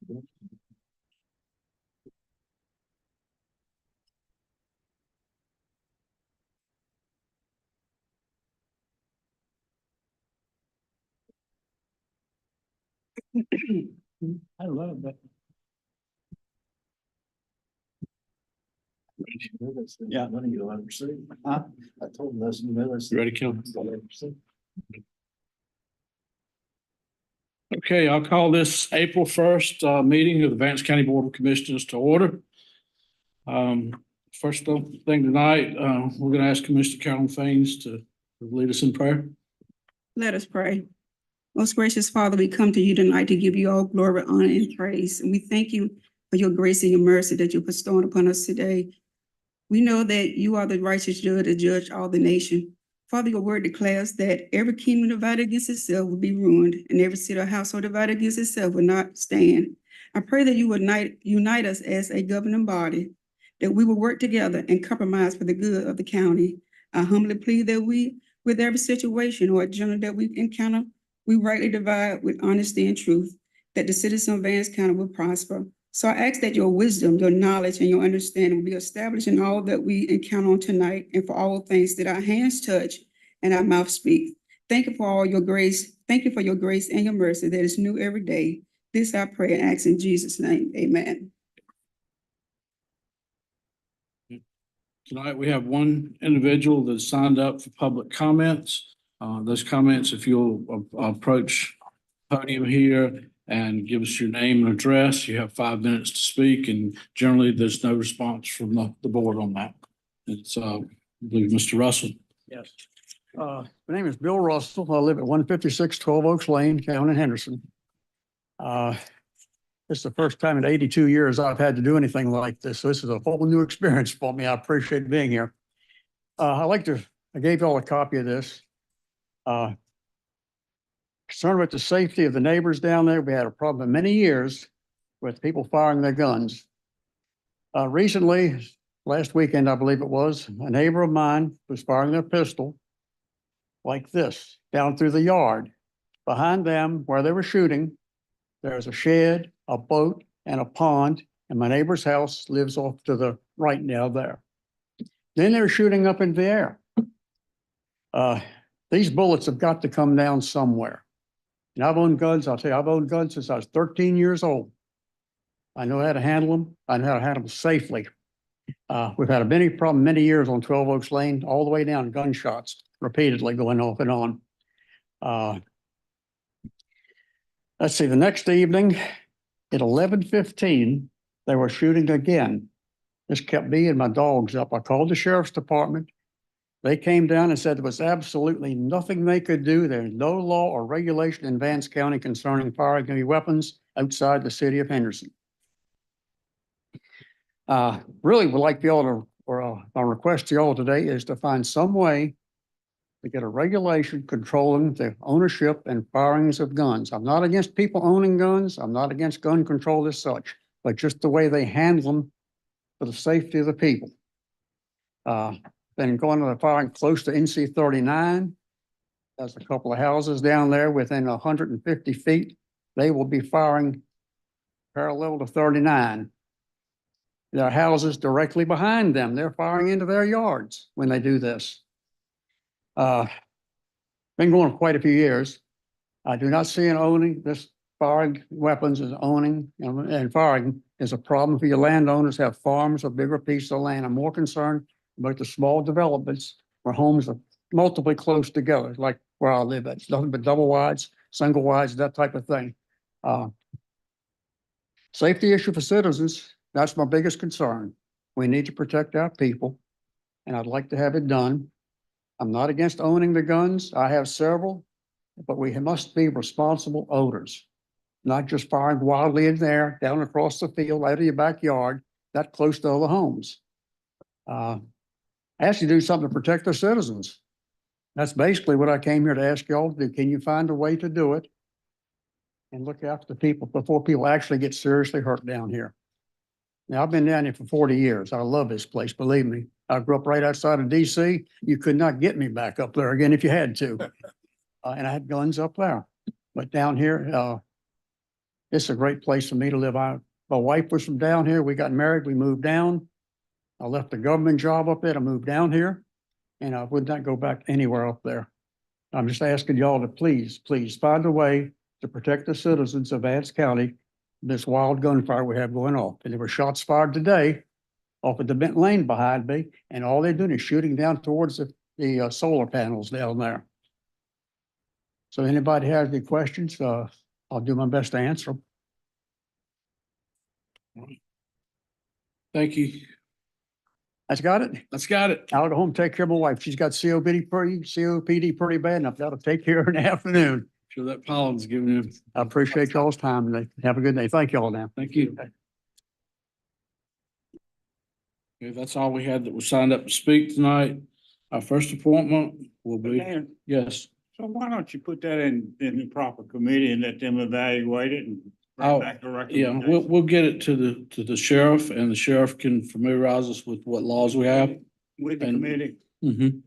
I love that. Yeah, I'm gonna get 11%. I told him that's the ready, Kim? Okay, I'll call this April 1st meeting of the Vance County Board of Commissioners to order. First thing tonight, we're going to ask Commissioner Carolyn Faines to lead us in prayer. Let us pray. Most gracious Father, we come to you tonight to give you all glory, honor, and praise. And we thank you for your grace and your mercy that you're bestowing upon us today. We know that you are the righteous judge to judge all the nation. Father, your word declares that every kingdom divided against itself will be ruined, and every city or household divided against itself will not stand. I pray that you would unite us as a governing body, that we will work together and compromise for the good of the county. I humbly plead that we, with every situation or agenda that we encounter, we rightly divide with honesty and truth, that the citizens of Vance County will prosper. So I ask that your wisdom, your knowledge, and your understanding will be established in all that we encounter on tonight, and for all things that our hands touch and our mouth speak. Thank you for all your grace. Thank you for your grace and your mercy that is new every day. This I pray and ask in Jesus' name. Amen. Tonight, we have one individual that signed up for public comments. Those comments, if you'll approach the podium here and give us your name and address, you have 5 minutes to speak, and generally there's no response from the board on that. It's, I believe, Mr. Russell. Yes. My name is Bill Russell. I live at 156 12 Oaks Lane, County Henderson. This is the first time in 82 years I've had to do anything like this. So this is a whole new experience for me. I appreciate being here. I gave you all a copy of this. Concerned with the safety of the neighbors down there, we had a problem for many years with people firing their guns. Recently, last weekend, I believe it was, a neighbor of mine was firing their pistol like this, down through the yard. Behind them, where they were shooting, there's a shed, a boat, and a pond, and my neighbor's house lives off to the right now there. Then they're shooting up in the air. These bullets have got to come down somewhere. And I've owned guns, I'll tell you, I've owned guns since I was 13 years old. I know how to handle them. I know how to handle them safely. We've had a many problem many years on 12 Oaks Lane, all the way down, gunshots repeatedly going off and on. Let's see, the next evening at 11:15, they were shooting again. This kept me and my dogs up. I called the sheriff's department. They came down and said there was absolutely nothing they could do. There's no law or regulation in Vance County concerning firing any weapons outside the city of Henderson. Really would like y'all to, or my request to y'all today is to find some way to get a regulation controlling the ownership and firings of guns. I'm not against people owning guns. I'm not against gun control as such, but just the way they handle them for the safety of the people. Then going to the firing close to NC 39, there's a couple of houses down there within 150 feet. They will be firing parallel to 39. There are houses directly behind them. They're firing into their yards when they do this. Been going quite a few years. I do not see an owning this firing weapons as owning and firing is a problem for your landowners have farms or bigger pieces of land. I'm more concerned about the small developments where homes are multiply close together, like where I live at. It's nothing but double wides, single wides, that type of thing. Safety issue for citizens, that's my biggest concern. We need to protect our people, and I'd like to have it done. I'm not against owning the guns. I have several, but we must be responsible owners, not just firing wildly in there, down across the field, out of your backyard, that close to other homes. Ask you to do something to protect the citizens. That's basically what I came here to ask y'all to do. Can you find a way to do it and look after the people before people actually get seriously hurt down here? Now, I've been down here for 40 years. I love this place, believe me. I grew up right outside of DC. You could not get me back up there again if you had to. And I had guns up there. But down here, It's a great place for me to live. My wife was from down here. We got married, we moved down. I left a government job up there to move down here, and I would not go back anywhere up there. I'm just asking y'all to please, please find a way to protect the citizens of Vance County, from this wild gunfire we have going on. And there were shots fired today off at the Bent Lane behind me, and all they're doing is shooting down towards the solar panels down there. So anybody has any questions, I'll do my best to answer them. Thank you. That's got it. That's got it. I'll go home, and take care of my wife. She's got COPD pretty bad, and I've got to take care of her in the afternoon. Sure that pollen's giving you. I appreciate y'all's time today. Have a good day. Thank y'all now. Thank you. Okay, that's all we had that was signed up to speak tonight. Our first appointment will be, Dan, yes. so why don't you put that in the proper committee and let them evaluate it and Oh, bring back a Yeah, recommendation? we'll get it to the sheriff, and the sheriff can familiarize us with what laws we have. With the and- committee, Mhm.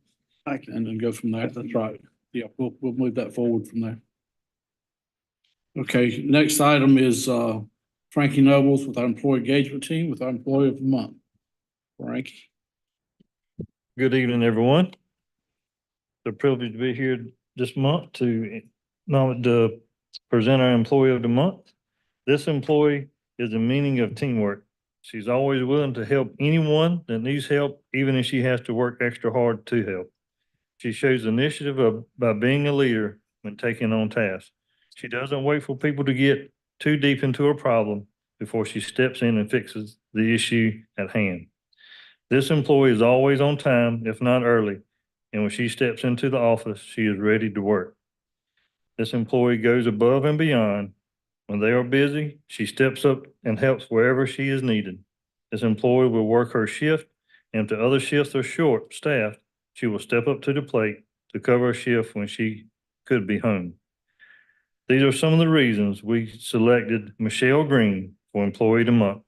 thank you. And then go from there. That's right. Yeah, we'll move that forward from there. Okay, next item is Frankie Nobles with our employee engagement team with our employee of the month. Frankie. Good evening, everyone. It's a privilege to be here this month to present our employee of the month. This employee is the meaning of teamwork. She's always willing to help anyone that needs help, even if she has to work extra hard to help. She shows initiative by being a leader when taking on tasks. She doesn't wait for people to get too deep into a problem before she steps in and fixes the issue at hand. This employee is always on time, if not early, and when she steps into the office, she is ready to work. This employee goes above and beyond. When they are busy, she steps up and helps wherever she is needed. This employee will work her shift, and if the other shifts are short-staffed, she will step up to the plate to cover a shift when she could be home. These are some of the reasons we selected Michelle Green for Employee of the Month.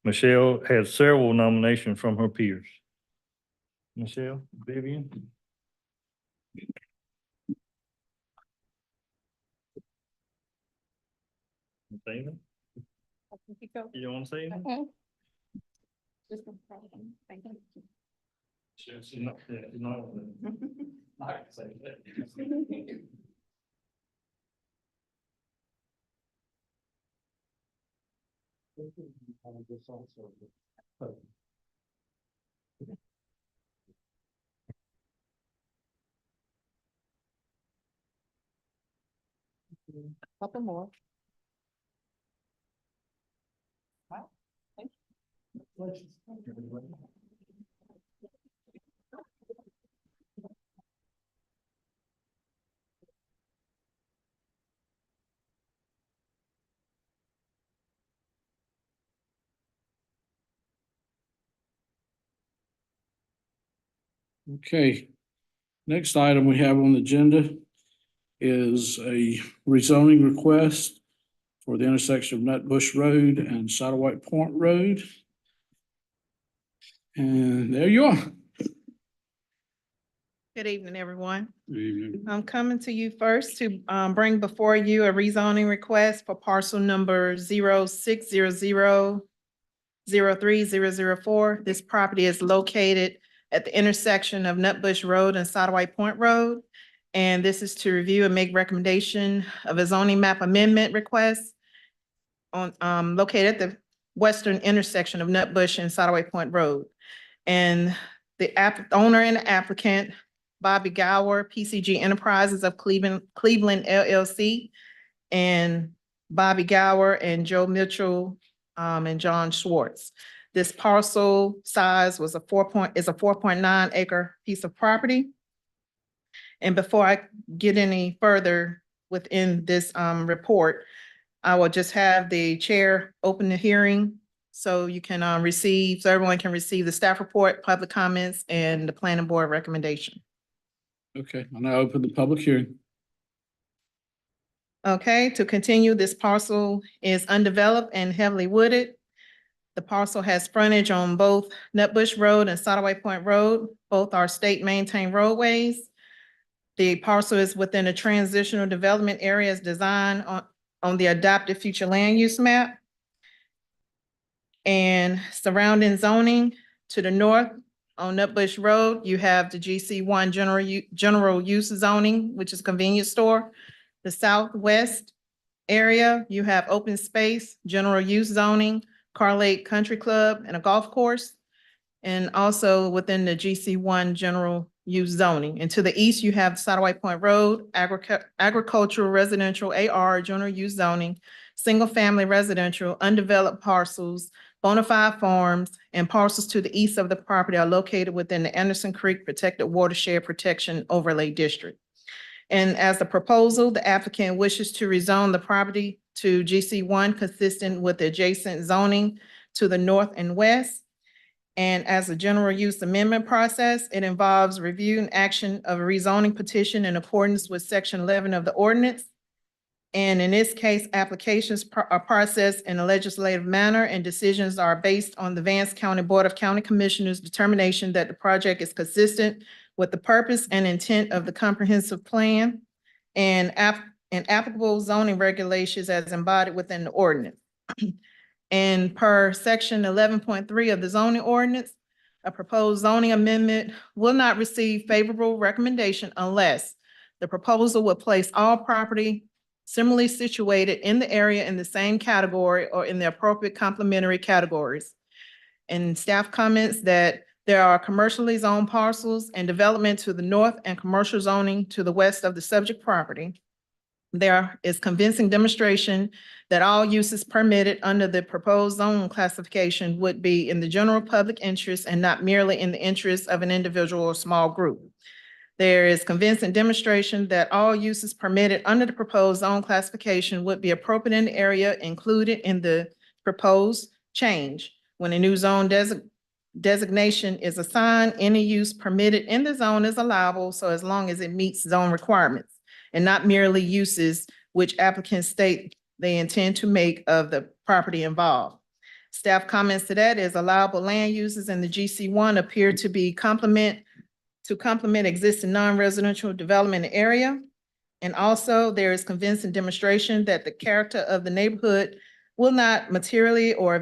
Michelle had several nominations from her peers. Michelle, Vivian? Say anything? You don't want to say anything? She's not, she's not. I can say that. Couple more. Okay. Next item we have on the agenda is a rezoning request for the intersection of Nutbush Road and Satellite Point Road. And there you are. Good evening, everyone. Good evening. I'm coming to you first to bring before you a rezoning request for parcel number 0600-03004. This property is located at the intersection of Nutbush Road and Satellite Point Road. And this is to review and make recommendation of a zoning map amendment request on located at the western intersection of Nutbush and Satellite Point Road. And the owner and the applicant, Bobby Gower, PCG Enterprises of Cleveland LLC, and Bobby Gower and Joe Mitchell and John Schwartz. This parcel size was a 4.9 acre piece of property. And before I get any further within this report, I will just have the chair open the hearing so you can so everyone can receive the staff report, public comments, and the planning board recommendation. Okay, I now open the public hearing. Okay, to continue, this parcel is undeveloped and heavily wooded. The parcel has frontage on both Nutbush Road and Satellite Point Road. Both are state maintained roadways. The parcel is within a transitional development area as designed on the adopted future land use map. And surrounding zoning to the north on Nutbush Road, you have the GC1 general use zoning, which is convenience store. The southwest area, you have open space, general use zoning, Car Lake Country Club, and a golf course. And also within the GC1 general use zoning. And to the east, you have Satellite Point Road, agricultural residential AR general use zoning, single family residential, undeveloped parcels, bona fide farms, and parcels to the east of the property are located within the Anderson Creek Protected Watershed Protection Overlay District. And as the proposal, the applicant wishes to rezone the property to GC1 consistent with the adjacent zoning to the north and west. And as a general use amendment process, it involves review and action of a rezoning petition in accordance with section 11 of the ordinance. And in this case, applications are processed in a legislative manner and decisions are based on the Vance County Board of County Commissioners' determination that the project is consistent with the purpose and intent of the comprehensive plan and applicable zoning regulations as embodied within the ordinance. And per section 11.3 of the zoning ordinance, a proposed zoning amendment will not receive favorable recommendation unless the proposal will place all property similarly situated in the area in the same category or in the appropriate complementary categories. And staff comments that there are commercially zoned parcels and development to the north and commercial zoning to the west of the subject property. There is convincing demonstration that all uses permitted under the proposed zone classification would be in the general public interest and not merely in the interest of an individual or small group. There is convincing demonstration that all uses permitted under the proposed zone classification would be appropriate in the area included in the proposed change. When a new zone designation is assigned, any use permitted in the zone is allowable, so as long as it meets zone requirements, and not merely uses which applicants state they intend to make of the property involved. Staff comments to that is allowable land uses in the GC1 appear to be complement existing non-residential development area. And also there is convincing demonstration that the character of the neighborhood will not materially or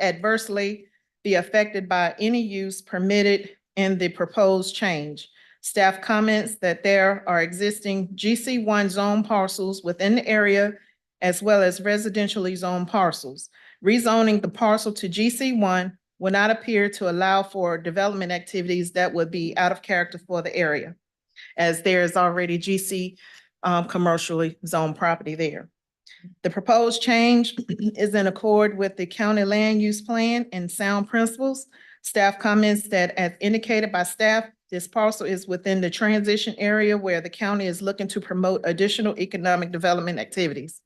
adversely be affected by any use permitted in the proposed change. Staff comments that there are existing GC1 zone parcels within the area as well as residentially zoned parcels. Rezoning the parcel to GC1 will not appear to allow for development activities that would be out of character for the area, as there is already GC commercially zoned property there. The proposed change is in accord with the county land use plan and sound principles. Staff comments that as indicated by staff, this parcel is within the transition area where the county is looking to promote additional economic development activities.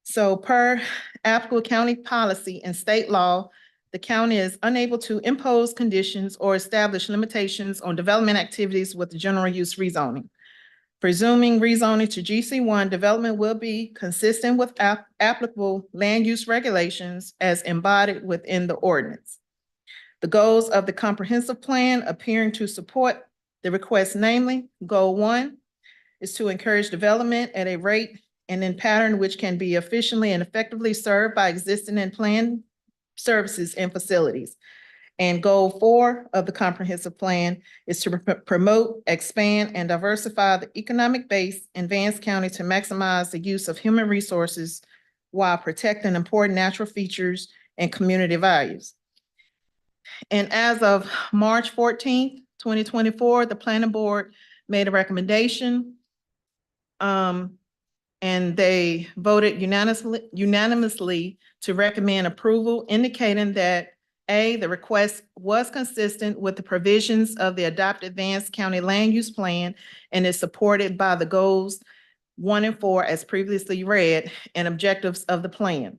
So per applicable county policy and state law, the county is unable to impose conditions or establish limitations on development activities with the general use rezoning. Presuming rezoning to GC1, development will be consistent with applicable land use regulations as embodied within the ordinance. The goals of the comprehensive plan appearing to support the request, namely, goal 1 is to encourage development at a rate and in pattern which can be efficiently and effectively served by existing and planned services and facilities. And goal 4 of the comprehensive plan is to promote, expand, and diversify the economic base in Vance County to maximize the use of human resources while protecting important natural features and community values. And as of March 14th, 2024, the planning board made a recommendation. And they voted unanimously to recommend approval, indicating that A, the request was consistent with the provisions of the adopted Vance County Land Use Plan and is supported by the goals 1 and 4 as previously read and objectives of the plan.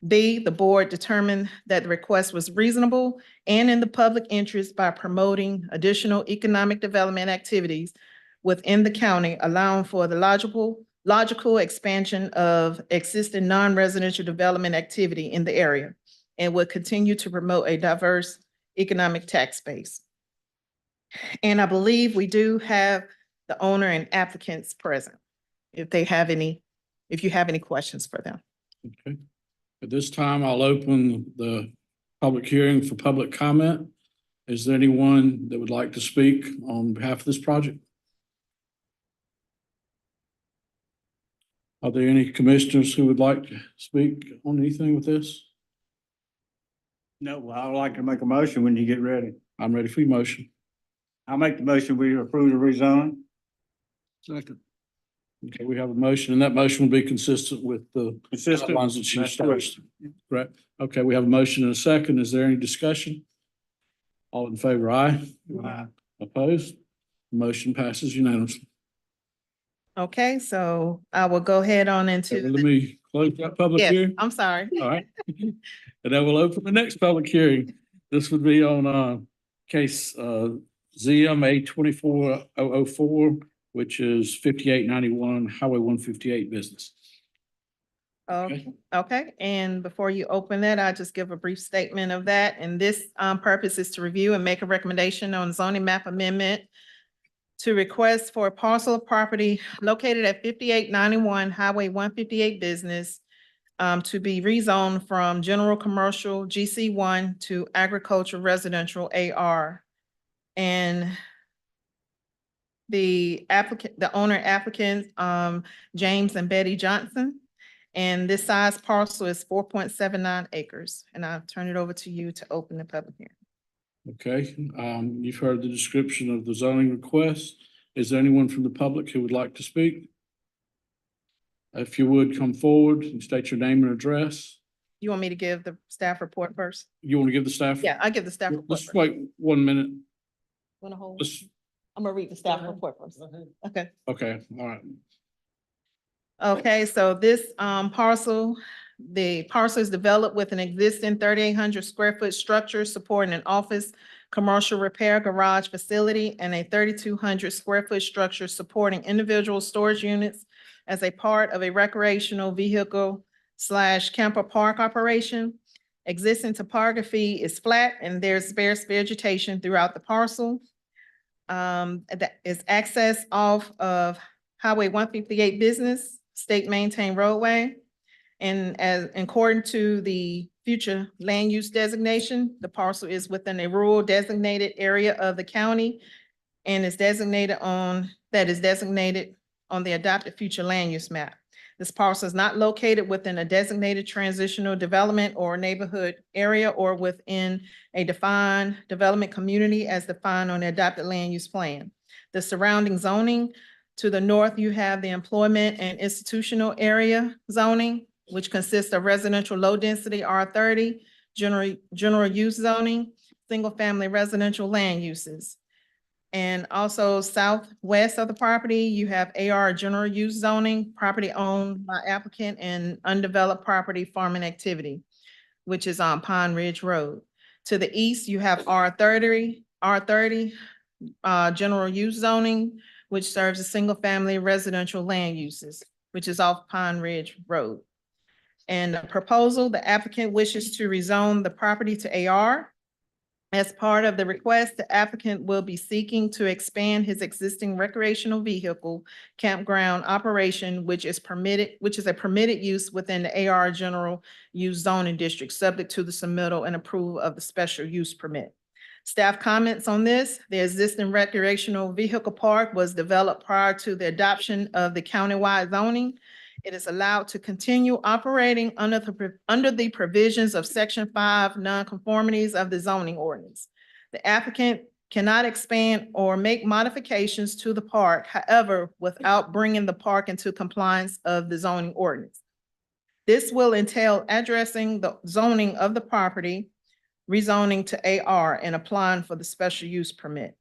B, the board determined that the request was reasonable and in the public interest by promoting additional economic development activities within the county, allowing for the logical expansion of existing non-residential development activity in the area and will continue to promote a diverse economic tax base. And I believe we do have the owner and applicants present. if you have any questions for them. Okay. At this time, I'll open the public hearing for public comment. Is there anyone that would like to speak on behalf of this project? Are there any commissioners who would like to speak on anything with this? No, well, I would like to make a motion when you get ready. I'm ready for your motion. I'll make the motion, we approve the rezone. Second. Okay, we have a motion, and that motion will be consistent with the Consistent. guidelines that you That's correct. established. Correct. Okay, we have a motion and a second. Is there any discussion? All in favor, aye. Aye. Opposed? Motion passes unanimously. Okay, so I will go ahead on Okay, into, let me close that public yes, hearing. I'm sorry. All right. And then we'll open the next public hearing. This would be on case ZMA 24004, which is 5891 Highway 158 business. Okay, okay, and before you open that, I'll just give a brief statement of that. And this purpose is to review and make a recommendation on zoning map amendment to request for a parcel of property located at 5891 Highway 158 business to be rezoned from general commercial GC1 to agricultural residential AR. And the owner applicants, James and Betty Johnson. And this size parcel is 4.79 acres. And I'll turn it over to you to open the public hearing. Okay, you've heard the description of the zoning request. Is there anyone from the public who would like to speak? If you would come forward and state your name and address. You want me to give the staff report first? You want to give the staff? Yeah, I'll give the staff report Let's first. wait 1 minute. Wanna hold? Let's, I'm gonna read the staff report first. Okay. okay, all right. Okay, so this parcel, the parcel is developed with an existing 3,800 square foot structure supporting an office, commercial repair garage facility, and a 3,200 square foot structure supporting individual storage units as a part of a recreational vehicle / camper park operation. Existing topography is flat and there's sparse vegetation throughout the parcel. That is access off of Highway 158 business, state maintained roadway. And as according to the future land use designation, the parcel is within a rural designated area of the county and is designated on the adopted future land use map. This parcel is not located within a designated transitional development or neighborhood area or within a defined development community as defined on the adopted land use plan. The surrounding zoning, to the north, you have the employment and institutional area zoning, which consists of residential low density R30, general use zoning, single family residential land uses. And also southwest of the property, you have AR general use zoning, property owned by applicant and undeveloped property farming activity, which is on Pine Ridge Road. To the east, you have R30, general use zoning, which serves as single family residential land uses, which is off Pine Ridge Road. And the proposal, the applicant wishes to rezone the property to AR. As part of the request, the applicant will be seeking to expand his existing recreational vehicle campground operation, which is a permitted use within the AR general use zoning district, subject to the submittal and approval of the special use permit. Staff comments on this: the existing recreational vehicle park was developed prior to the adoption of the countywide zoning. It is allowed to continue operating under the provisions of Section 5 nonconformities of the zoning ordinance. The applicant cannot expand or make modifications to the park, however, without bringing the park into compliance of the zoning ordinance. This will entail addressing the zoning of the property, rezoning to AR, and applying for the special use permit.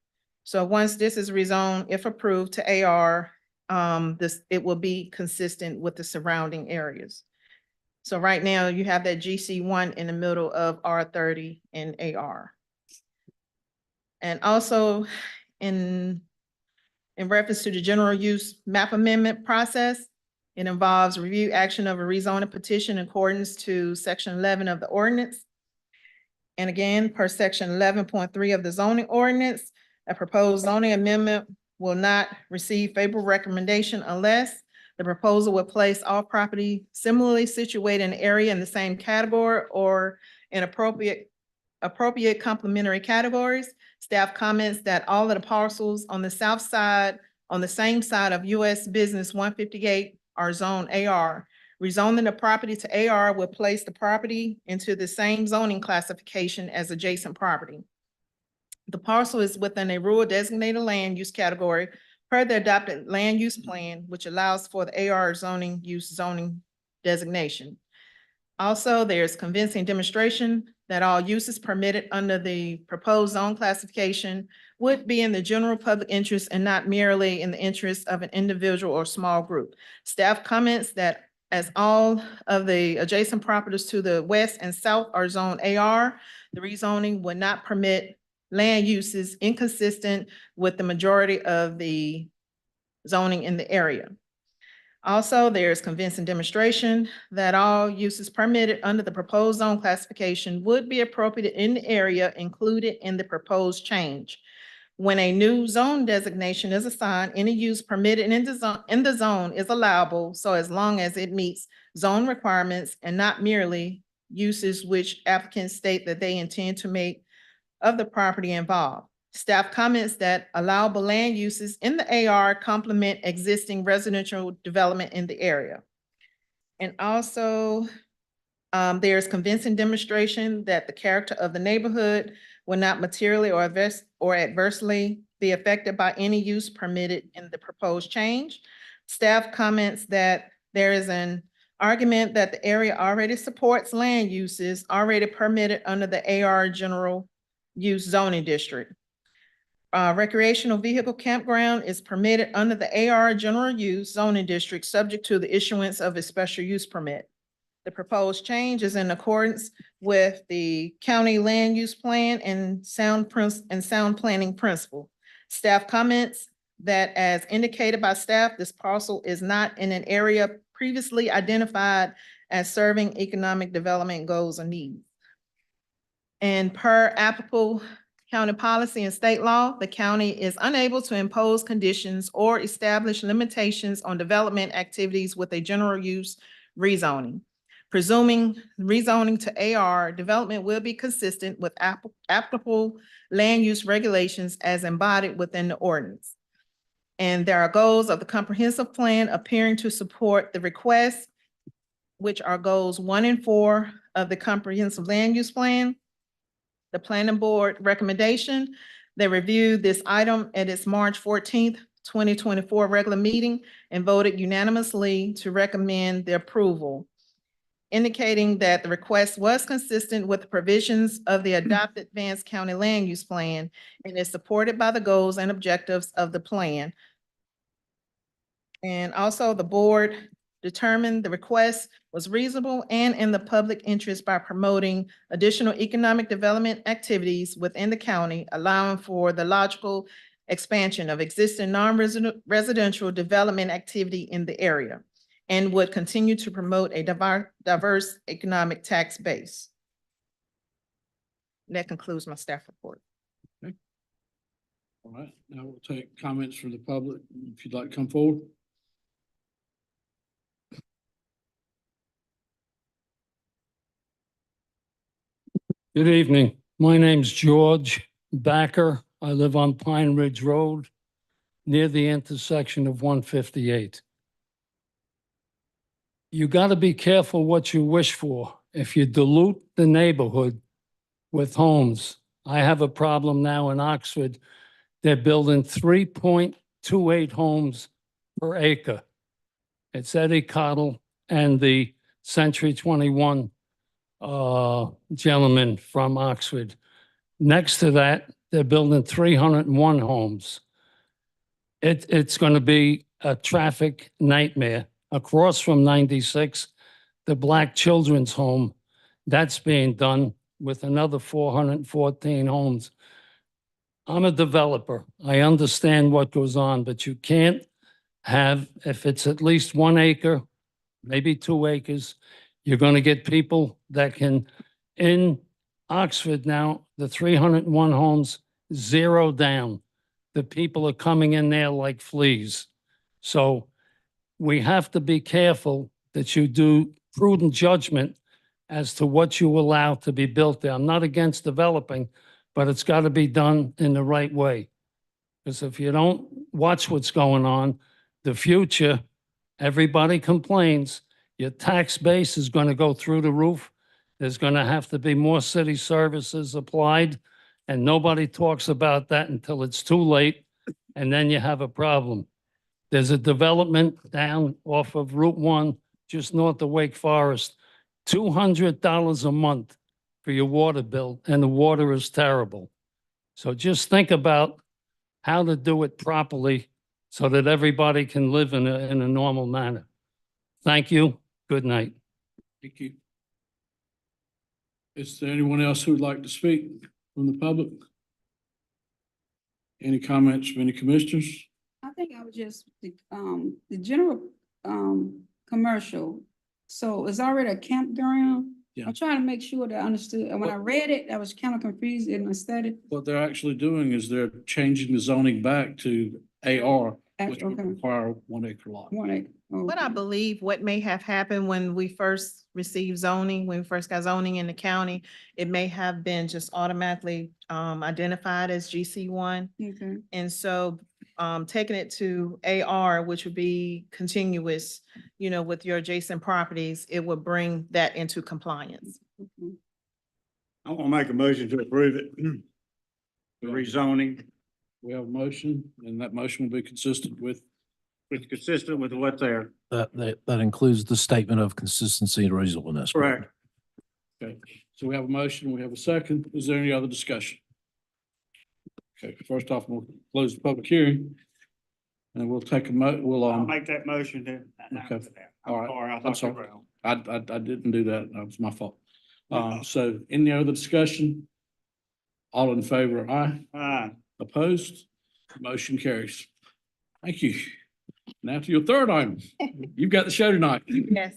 So once this is rezoned, if approved to AR, it will be consistent with the surrounding areas. So right now you have that GC1 in the middle of R30 and AR. And also in reference to the general use map amendment process, it involves review action of a rezoning petition in accordance to Section 11 of the ordinance. And again, per Section 11.3 of the zoning ordinance, a proposed zoning amendment will not receive favorable recommendation unless The proposal would place all property similarly situated in the area in the same category or in appropriate complementary categories. Staff comments that all of the parcels on the south side, on the same side of US Business 158 are Zone AR. Rezoning the property to AR will place the property into the same zoning classification as adjacent property. The parcel is within a rural designated land use category per the adopted land use plan, which allows for the AR zoning designation. Also, there's convincing demonstration that all uses permitted under the proposed zone classification would be in the general public interest and not merely in the interest of an individual or small group. Staff comments that as all of the adjacent properties to the west and south are Zone AR, the rezoning would not permit land uses inconsistent with the majority of the zoning in the area. Also, there's convincing demonstration that all uses permitted under the proposed zone classification would be appropriate in the area included in the proposed change. When a new zone designation is assigned, any use permitted in the zone is allowable, so as long as it meets zone requirements and not merely uses which applicants state that they intend to make of the property involved. Staff comments that allowable land uses in the AR complement existing residential development in the area. And also, there's convincing demonstration that the character of the neighborhood will not materially or adversely be affected by any use permitted in the proposed change. Staff comments that there is an argument that the area already supports land uses already permitted under the AR general use zoning district. Recreational vehicle campground is permitted under the AR general use zoning district, subject to the issuance of a special use permit. The proposed change is in accordance with the county land use plan and sound planning principle. Staff comments that as indicated by staff, this parcel is not in an area previously identified as serving economic development goals or needs. And per applicable county policy and state law, the county is unable to impose conditions or establish limitations on development activities with a general use rezoning. Presuming rezoning to AR, development will be consistent with applicable land use regulations as embodied within the ordinance. And there are goals of the comprehensive plan appearing to support the request, which are goals 1 and 4 of the comprehensive land use plan. The planning board recommendation, they reviewed this item at its March 14th, 2024 regular meeting and voted unanimously to recommend the approval, indicating that the request was consistent with the provisions of the adopted Vance County Land Use Plan and is supported by the goals and objectives of the plan. And also the board determined the request was reasonable and in the public interest by promoting additional economic development activities within the county, allowing for the logical expansion of existing non-residential development activity in the area, and would continue to promote a diverse economic tax base. That concludes my staff report. All right, now we'll take comments from the public. If you'd like to come forward. Good evening. My name's George Backer. I live on Pine Ridge Road near the intersection of 158. You got to be careful what you wish for. If you dilute the neighborhood with homes, I have a problem now in Oxford. They're building 3.28 homes per acre. It's Eddie Cottle and the Century 21 gentleman from Oxford. Next to that, they're building 301 homes. It's going to be a traffic nightmare. Across from 96, the Black Children's Home, that's being done with another 414 homes. I'm a developer. I understand what goes on, but you can't have, if it's at least 1 acre, maybe 2 acres, you're going to get people that can, in Oxford now, the 301 homes, 0 down. The people are coming in there like fleas. So we have to be careful that you do prudent judgment as to what you allow to be built there. I'm not against developing, but it's got to be done in the right way. Because if you don't watch what's going on, the future, everybody complains, your tax base is going to go through the roof. There's going to have to be more city services applied, and nobody talks about that until it's too late, and then you have a problem. There's a development down off of Route 1, just north of Wake Forest, $200 a month for your water bill, and the water is terrible. So just think about how to do it properly so that everybody can live in a normal manner. Thank you. Good night. Thank you. Is there anyone else who would like to speak from the public? Any comments from any commissioners? I think I was just, the general, commercial, so it's already a campground. Yeah. I'm trying to make sure that I understood, and when I read it, I was kind of confused in my study. What they're actually doing is they're changing the zoning back to AR, which would Okay, require 1 acre lot. 1 acre. What I Okay. believe what may have happened when we first received zoning, when we first got zoning in the county, it may have been just automatically identified as GC1. Okay. And so taking it to AR, which would be continuous, with your adjacent properties, it would bring that into compliance. Okay. I want to make a motion to approve it. The rezoning, We have a motion, and that motion will be consistent with, it's consistent with what's there. That includes the statement of consistency and reasonableness. Correct. okay. So we have a motion, we have a second. Is there any other discussion? Okay, first off, we'll close the public hearing. And we'll take we'll, I'll make that motion then. Okay. All right. I I'm thought you sorry. were on. I didn't do that. That was my fault. So any other discussion? All in favor, aye. Opposed? Motion carries. Thank you. Now to your third item. You've got the show tonight. Yes.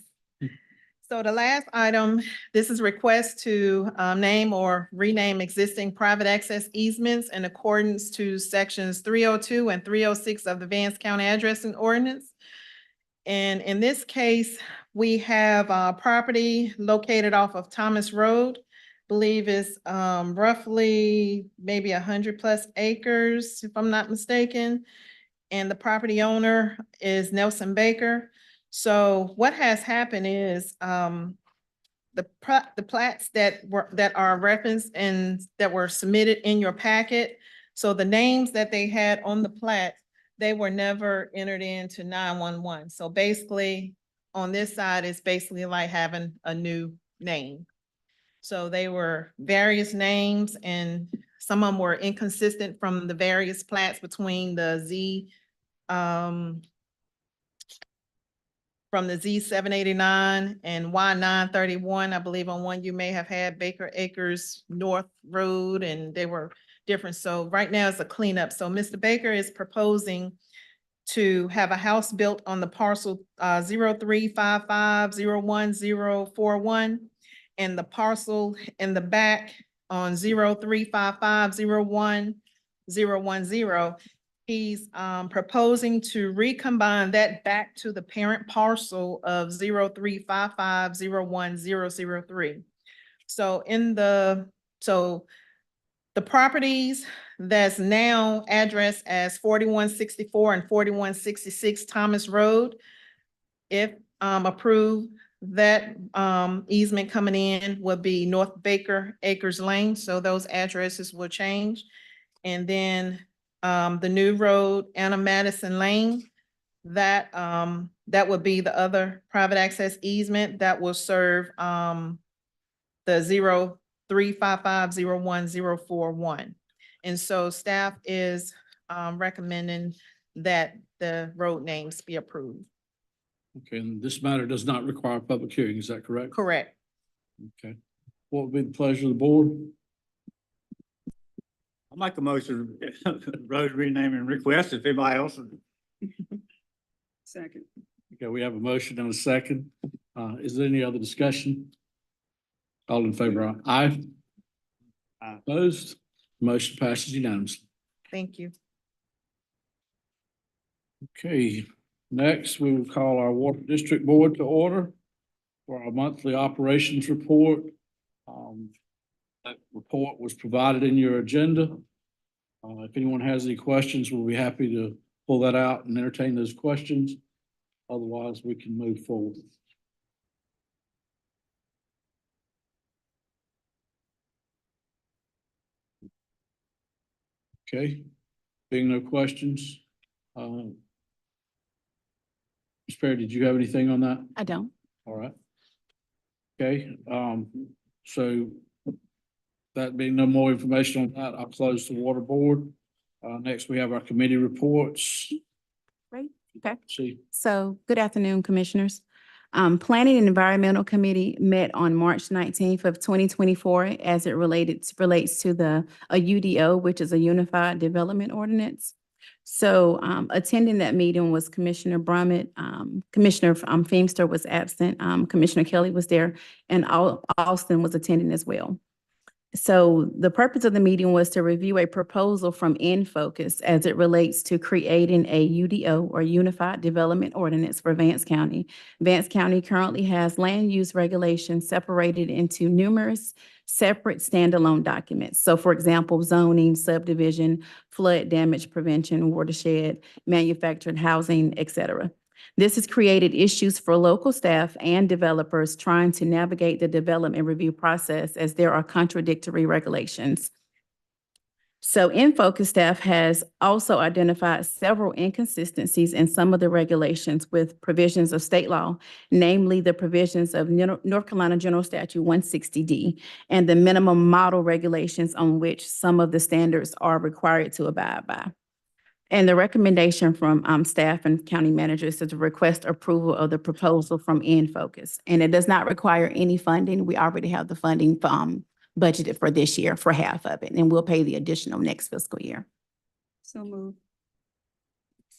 So the last item, this is request to name or rename existing private access easements in accordance to sections 302 and 306 of the Vance County Addressing Ordinance. And in this case, we have property located off of Thomas Road, believe is roughly maybe 100+ acres, if I'm not mistaken. And the property owner is Nelson Baker. So what has happened is the plats that are referenced and that were submitted in your packet. So the names that they had on the plat, they were never entered into 911. So basically on this side, it's basically like having a new name. So they were various names and some of them were inconsistent from the various plats between the from the Z789 and Y931. I believe on one you may have had Baker Acres North Road and they were different. So right now it's a cleanup. So Mr. Baker is proposing to have a house built on the parcel 0355011041 and the parcel in the back on 0355011010. He's proposing to recombine that back to the parent parcel of 0355011003. So the properties that's now addressed as 4164 and 4166 Thomas Road, if approved, that easement coming in will be North Baker Acres Lane. So those addresses will change. And then the new road, Anna Madison Lane, that would be the other private access easement that will serve the 0355011041. And so staff is recommending that the road names be approved. Okay, and this matter does not require a public hearing, is that correct? Correct. Okay. What would be the pleasure of the board? I'll make a motion, road renaming request if anybody else. Second. Okay, we have a motion and a second. Is there any other discussion? All in favor, aye. Aye. Opposed? Motion passes unanimously. Thank you. Okay, Next, we will call our Water District Board to order for our monthly operations report. That report was provided in your agenda. If anyone has any questions, we'll be happy to pull that out and entertain those questions. Otherwise, we can move forward. Okay, being no questions, Ms. Perry, did you have anything on that? I don't. All right. Okay, so that being no more information on that, I'll close the water board. Next, we have our committee reports. Great. Okay. See, So good afternoon, Commissioners. Planning and Environmental Committee met on March 19th of 2024 as it relates to a UDO, which is a Unified Development Ordinance. So attending that meeting was Commissioner Brummett, Commissioner Feemster was absent, Commissioner Kelly was there, and Austin was attending as well. So the purpose of the meeting was to review a proposal from InFocus as it relates to creating a UDO or Unified Development Ordinance for Vance County. Vance County currently has land use regulations separated into numerous separate standalone documents. So for example, zoning, subdivision, flood damage prevention, watershed, manufactured housing, et cetera. This has created issues for local staff and developers trying to navigate the development review process as there are contradictory regulations. So InFocus staff has also identified several inconsistencies in some of the regulations with provisions of state law, namely the provisions of North Carolina General Statute 160D and the minimum model regulations on which some of the standards are required to abide by. And the recommendation from staff and county managers is to request approval of the proposal from InFocus. And it does not require any funding. We already have the funding budgeted for this year for half of it, and we'll pay the additional next fiscal year. So move.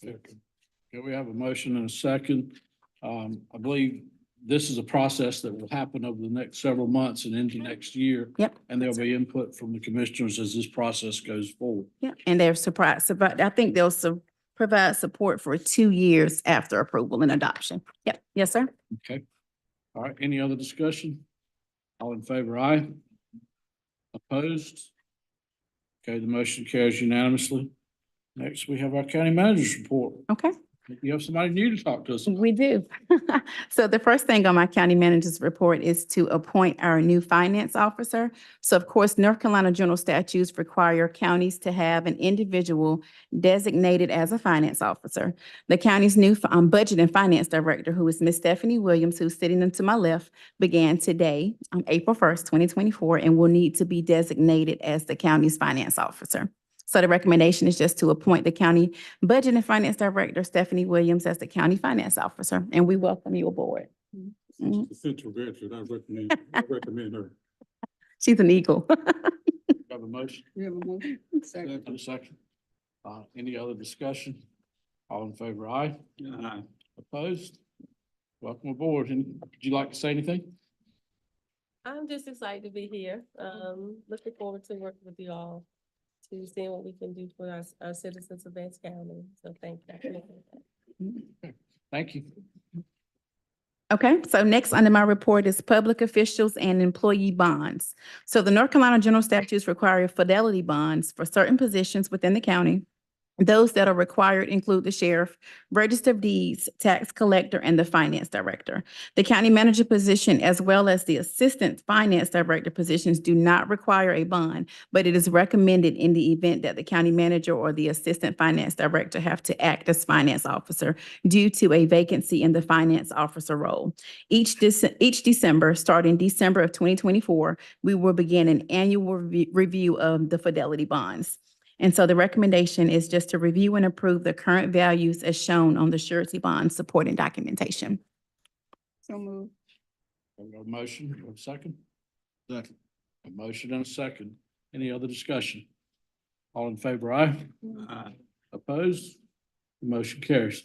okay, we have a motion and a second. I believe this is a process that will happen over the next several months and into next year. Yep. And there'll be input from the commissioners as this process goes forward. Yeah, and they're surprised, but I think they'll provide support for 2 years after approval and adoption. Yep, yes, sir. Okay. All right, any other discussion? All in favor, aye. Opposed? Okay, the motion carries unanimously. Next, we have our county manager's report. Okay. You have somebody new to talk to us. We do. So the first thing on my county manager's report is to appoint our new finance officer. So of course, North Carolina general statutes require counties to have an individual designated as a finance officer. The county's new budget and finance director, who is Ms. Stephanie Williams, who's sitting to my left, began today on April 1st, 2024, and will need to be designated as the county's finance officer. So the recommendation is just to appoint the county budget and finance director, Stephanie Williams, as the county finance officer, and we welcome you aboard. Mhm. Central graduate, I recommend her. She's an eagle. Have a motion We have a motion. and a second. Any other discussion? All in favor, aye. Opposed? Welcome aboard. And would you like to say anything? I'm just excited to be here. Looking forward to working with you all to seeing what we can do for our citizens of Vance County. So thank you. Thank you. Okay, so next under my report is public officials and employee bonds. So the North Carolina general statutes require fidelity bonds for certain positions within the county. Those that are required include the sheriff, register of deeds, tax collector, and the finance director. The county manager position, as well as the assistant finance director positions, do not require a bond, but it is recommended in the event that the county manager or the assistant finance director have to act as finance officer due to a vacancy in the finance officer role. Each December, starting December of 2024, we will begin an annual review of the fidelity bonds. And so the recommendation is just to review and approve the current values as shown on the surety bond supporting documentation. So move. Have a motion, a second? Second. A motion and a second. Any other discussion? All in favor, aye. Opposed? The motion carries.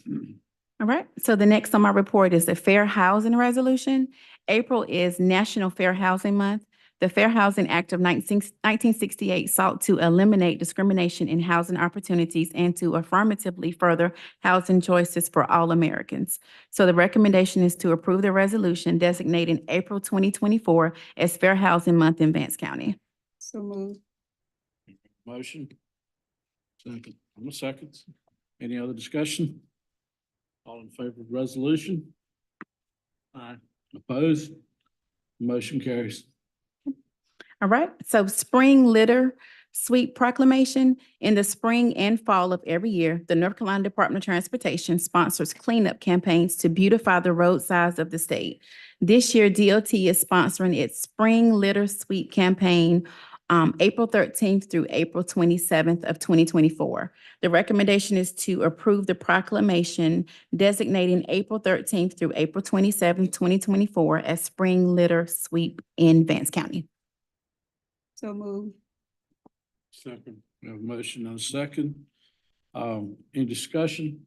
All right, so the next on my report is the Fair Housing Resolution. April is National Fair Housing Month. The Fair Housing Act of 1968 sought to eliminate discrimination in housing opportunities and to affirmatively further housing choices for all Americans. So the recommendation is to approve the resolution designating April 2024 as Fair Housing Month in Vance County. So moved. Motion. Second. I'm a second. Any other discussion? All in favor of the resolution? Aye. Opposed? Motion carries. All right, so spring litter sweep proclamation. In the spring and fall of every year, the North Carolina Department of Transportation sponsors cleanup campaigns to beautify the roadsides of the state. This year, DOT is sponsoring its spring litter sweep campaign April 13th through April 27th of 2024. The recommendation is to approve the proclamation designating April 13th through April 27th, 2024 as spring litter sweep in Vance County. So moved. Second. We have a motion and a second. Any discussion?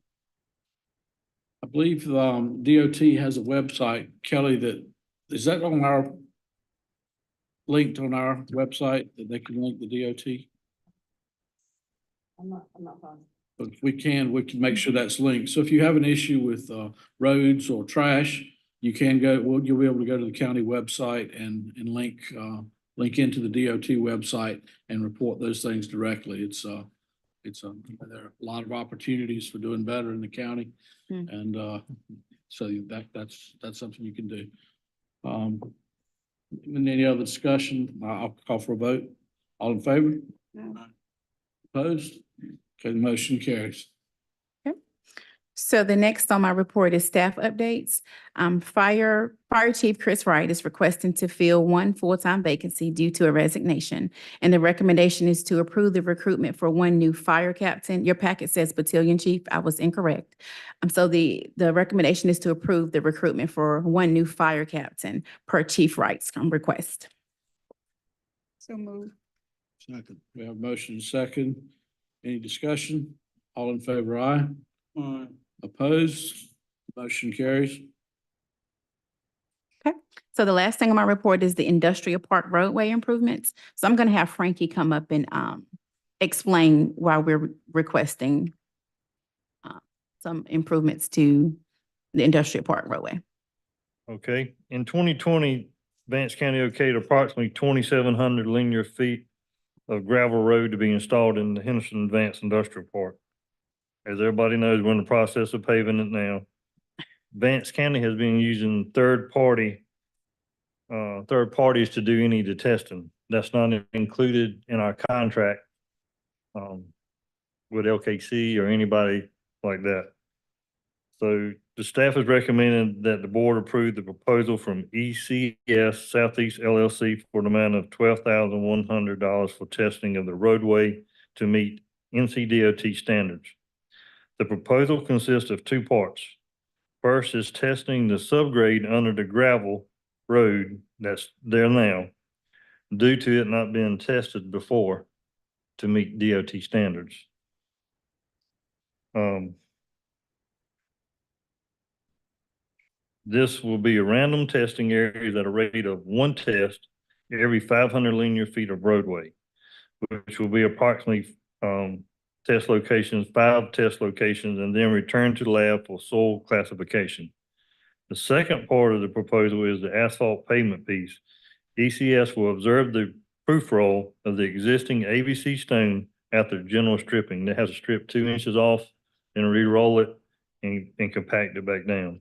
I believe, DOT has a website, Kelly, is that on our, linked on our website that they can link the DOT? I'm not positive. But if we can make sure that's linked. So if you have an issue with, roads or trash, you can go, you'll be able to go to the county website and link into the DOT website and report those things directly. There are a lot of opportunities for doing better in the county. Hmm. And so that's something you can do. And any other discussion? I'll call for a vote. All in favor? No. Opposed? Okay, the motion carries. So the next on my report is staff updates. Fire Chief Chris Wright is requesting to fill one full-time vacancy due to a resignation. And the recommendation is to approve the recruitment for one new fire captain. Your packet says battalion chief. I was incorrect. So the recommendation is to approve the recruitment for one new fire captain per Chief Wright's request. So moved. Second. We have a motion and second. Any discussion? All in favor, aye. Aye. Opposed? Motion carries. So the last thing on my report is the industrial park roadway improvements. So I'm going to have Frankie come up and explain why we're requesting some improvements to the industrial park roadway. Okay, in 2020, Vance County okayed approximately 2,700 linear feet of gravel road to be installed in the Henderson Vance Industrial Park. As everybody knows, we're in the process of paving it now. Vance County has been using third parties to do any of the testing. That's not included in our contract with LKC or anybody like that. So the staff has recommended that the board approve the proposal from ECS Southeast LLC for an amount of $12,100 for testing of the roadway to meet NCDOT standards. The proposal consists of two parts. First is testing the subgrade under the gravel road that's there now, due to it not being tested before to meet DOT standards. This will be a random testing area at a rate of one test every 500 linear feet of roadway, which will be approximately test locations, 5 test locations, and then return to the lab for soil classification. The second part of the proposal is the asphalt pavement piece. ECS will observe the proof roll of the existing ABC stone after general stripping. That has to strip 2 inches off, then re-roll it and compact it back down.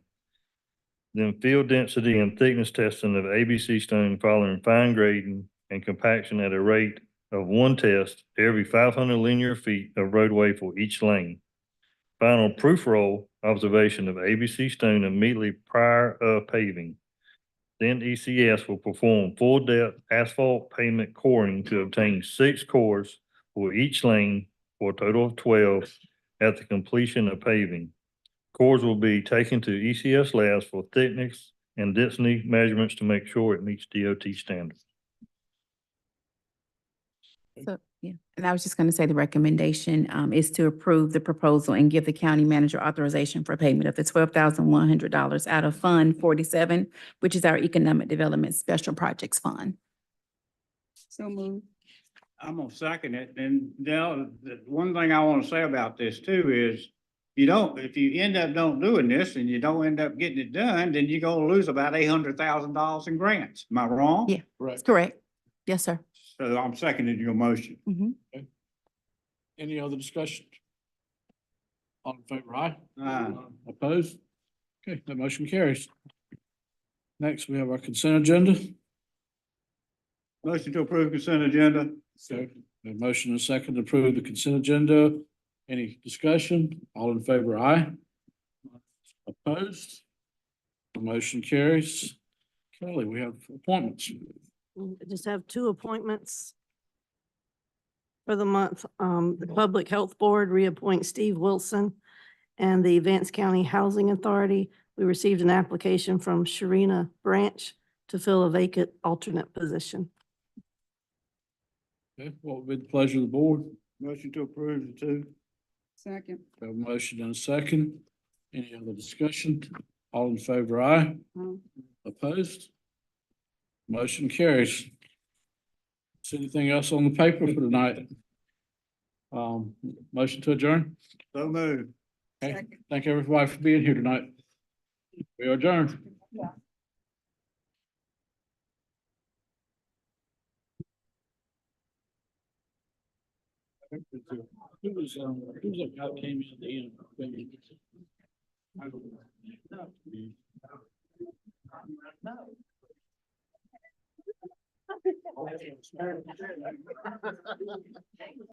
Then field density and thickness testing of ABC stone following fine grading and compaction at a rate of one test every 500 linear feet of roadway for each lane. Final proof roll observation of ABC stone immediately prior of paving. Then ECS will perform full depth asphalt pavement coring to obtain 6 cores for each lane for a total of 12 at the completion of paving. Cores will be taken to ECS labs for thickness and density measurements to make sure it meets DOT standards. So, yeah, and I was just going to say the recommendation is to approve the proposal and give the county manager authorization for payment of the $12,100 out of Fund 47, which is our Economic Development Special Projects Fund. So moved. I'm gonna second it. And Dell, the one thing I want to say about this too is if you end up don't doing this and you don't end up getting it done, then you're gonna lose about $800,000 in grants. Am I wrong? Yeah. Correct. That's correct. Yes, sir. So I'm seconding your motion. Mhm. Any other discussion? All in favor, aye? Aye. Opposed? Okay, that motion carries. Next, we have our consent agenda. Motion to approve consent agenda. Okay, a motion and a second to approve the consent agenda. Any discussion? All in favor, aye? Opposed? The motion carries. Kelly, we have appointments. I just have two appointments for the month. The Public Health Board reappoint Steve Wilson, and the Vance County Housing Authority, we received an application from Sharina Branch to fill a vacant alternate position. Okay, what would be the pleasure of the board? Motion to approve the two. Second. We have a motion and a second. Any other discussion? All in favor, aye? Opposed? Motion carries. Is anything else on the paper for tonight? Motion to adjourn? So moved. Okay, Second. thank everybody for being here tonight. We are adjourned. Who was that guy came in at the end?